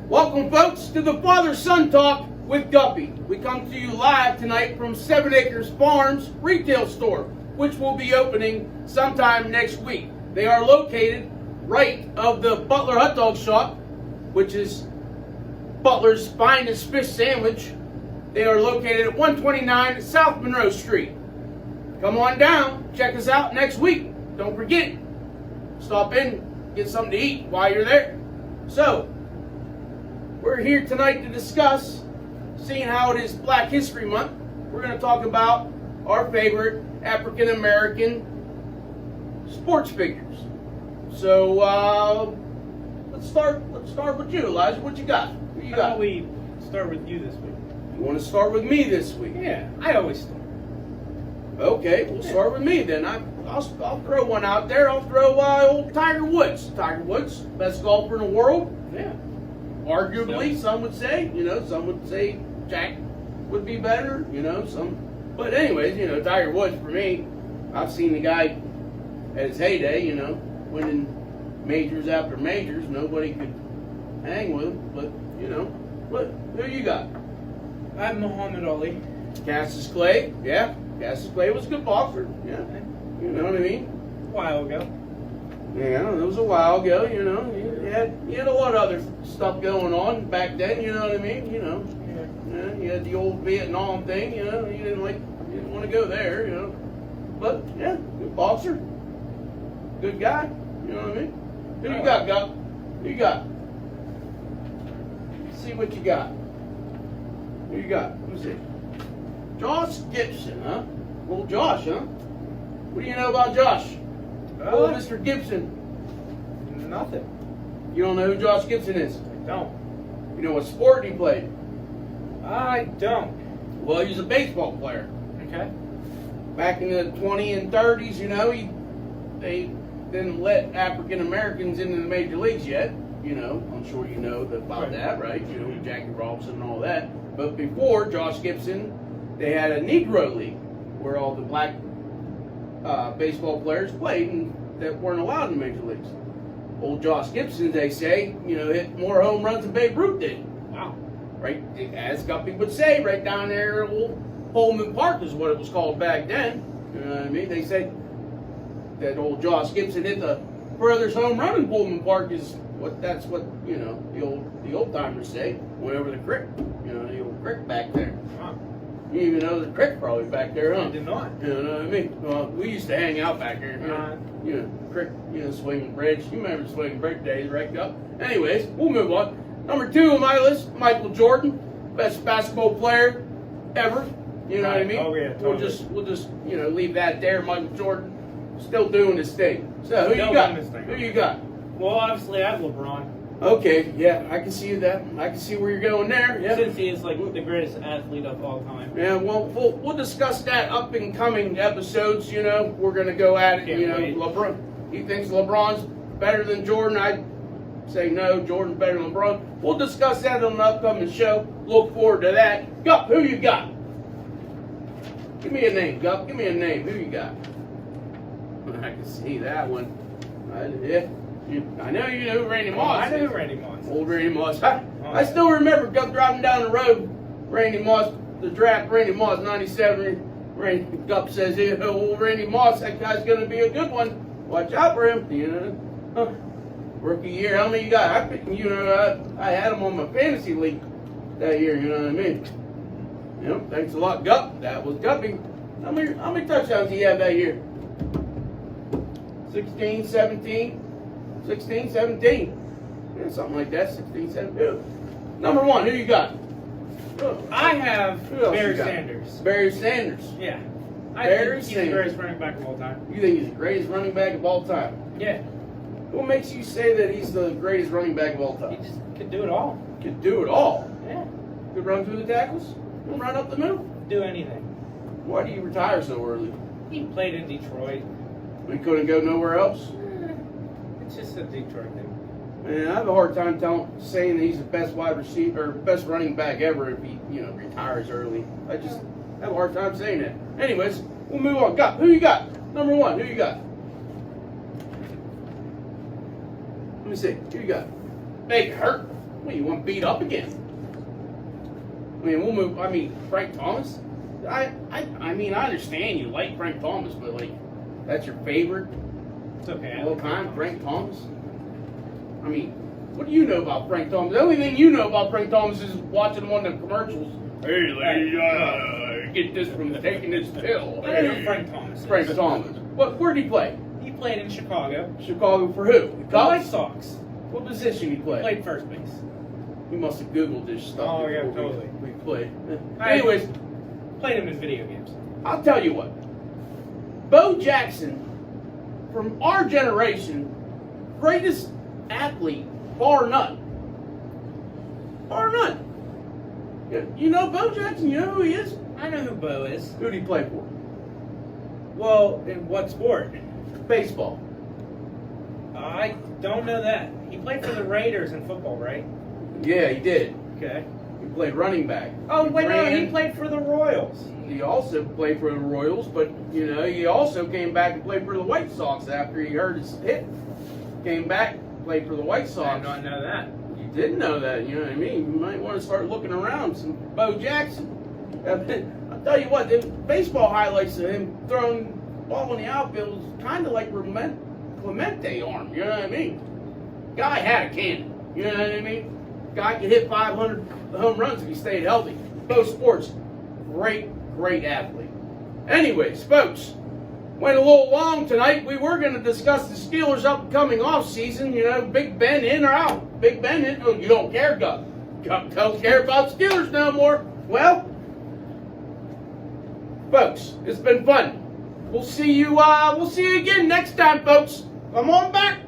Welcome, folks, to the Father-Son Talk with Guppy. We come to you live tonight from 7 Acres Farms retail store, which will be opening sometime next week. They are located right of the Butler hot dog shop, which is Butler's finest fish sandwich. They are located at 129 South Monroe Street. Come on down, check us out next week. Don't forget, stop in, get something to eat while you're there. So, we're here tonight to discuss, seeing how it is Black History Month, we're going to talk about our favorite African American sports figures. So let's start with you, Elijah. What you got? What you got? How about we start with you this week? You want to start with me this week? Yeah, I always start. Okay, we'll start with me then. I'll throw one out there. I'll throw old Tiger Woods. Tiger Woods, best golfer in the world. Yeah. Arguably, some would say. Some would say Jack would be better. But anyways, Tiger Woods for me. I've seen the guy at his heyday. Winning majors after majors. Nobody could hang with him. But who you got? I'm Muhammad Ali. Cassius Clay. Yeah, Cassius Clay was a good boxer. Yeah, you know what I mean. A while ago. Yeah, it was a while ago. You had a lot of other stuff going on back then. You know what I mean. Yeah, you had the old Vietnam thing. You didn't want to go there. But yeah, good boxer, good guy. You know what I mean. Who you got, Gup? Who you got? Let's see what you got. Who you got? Let me see. Josh Gibson, huh? Old Josh, huh? What do you know about Josh? Old Mr. Gibson. Nothing. You don't know who Josh Gibson is? I don't. You know what sport he played? I don't. Well, he was a baseball player. Okay. Back in the 20s and 30s, they didn't let African Americans into the major leagues yet. I'm sure you know about that, right? Jackie Robinson and all that. But before Josh Gibson, they had a Negro League where all the black baseball players played and that weren't allowed in the major leagues. Old Josh Gibson, they say, hit more home runs than Babe Ruth did. Wow. Right, as Guppy would say, right down there, old Pullman Park is what it was called back then. You know what I mean? They say that old Josh Gibson hit the furthest home run in Pullman Park is that's what the old timers say. Went over the creek, the old creek back there. Wow. You even know the creek probably back there, huh? I did not. You know what I mean? Well, we used to hang out back there. Creek, Swinging Bridge. You remember Swinging Bridge days, right, Gup? Anyways, we'll move on. Number 2 on my list, Michael Jordan, best basketball player ever. You know what I mean? Oh yeah, totally. We'll just leave that there. Michael Jordan still doing his thing. So who you got? Who you got? Well, obviously I have LeBron. Okay, yeah, I can see that. I can see where you're going there. Yeah. Since he is like the greatest athlete of all time. Yeah, well, we'll discuss that up in coming episodes. We're gonna go at it. Wait. LeBron. He thinks LeBron's better than Jordan. I say no, Jordan's better than LeBron. We'll discuss that on an upcoming show. Look forward to that. Gup, who you got? Give me a name, Gup. Give me a name. Who you got? I can see that one. I know you know who Randy Moss. I know who Randy Moss. Old Randy Moss. I still remember Gup driving down the road. Randy Moss, the draft. Randy Moss, '97. Randy Gup says, "Hey, old Randy Moss, that guy's gonna be a good one. Watch out for him." Rookie year. How many you got? I picked. I had him on my fantasy league that year. You know what I mean? Thanks a lot, Gup. That was Guppy. How many touchdowns did he have that year? 16, 17. 16, 17. Yeah, something like that. 16, 17. Number 1, who you got? I have Barry Sanders. Barry Sanders. Yeah. I think he's the greatest running back of all time. You think he's the greatest running back of all time? Yeah. What makes you say that he's the greatest running back of all time? He just could do it all. Could do it all? Yeah. Could run through the tackles? Could run up the middle? Do anything. Why do you retire so early? He played in Detroit. We couldn't go nowhere else? It's just a Detroit thing. Man, I have a hard time saying that he's the best wide receiver or best running back ever if he, retires early. I just have a hard time saying that. Anyways, we'll move on. Gup, who you got? Number 1, who you got? Let me see. Who you got? Baker. What, you want beat up again? I mean, we'll move. I mean, Frank Thomas. I mean, I understand you like Frank Thomas, but like, that's your favorite It's okay. all time, Frank Thomas. I mean, what do you know about Frank Thomas? The only thing you know about Frank Thomas is watching one of the commercials. Hey, lady, get this from taking this pill. I know who Frank Thomas is. Frank Thomas. Where'd he play? He played in Chicago. Chicago for who? The White Cubs? Sox. What position he He played? played first base. We must have Googled this stuff. Oh, yeah, before totally. We played. I- Anyways, Played him in video games. I'll tell you what. Bo Jackson, from our generation, greatest athlete, bar none. Bar none. You know Bo Jackson? You know who he is? I know who Bo is. Who'd he play for? Well, in what sport? Baseball. I don't know that. He played for the Raiders in football, right? Yeah, he did. Okay. He played running back. Oh, wait, no, he ran. played for the Royals. He also played for the Royals, but you know, he also came back and played for the White Sox after he hurt his hip. Came back, played for the White I Sox. did not know that. You didn't know that, you know what I mean? You might want to start looking around some Bo Jackson. I'll tell you what, the baseball highlights of him throwing ball in the outfield was kind of like Clemente arm, you know what I mean? Guy had a cannon, you know what I mean? Guy could hit 500 home runs if he stayed healthy. Both sports, great athlete. Anyways, folks, went a little long tonight. We were going to discuss the Steelers' upcoming offseason. You know, Big Ben in or out. Big Ben in. Oh, you don't care, Gup. Gup don't care about Steelers no more. Well, folks, it's been fun. We'll see you again next time, folks. Come on back.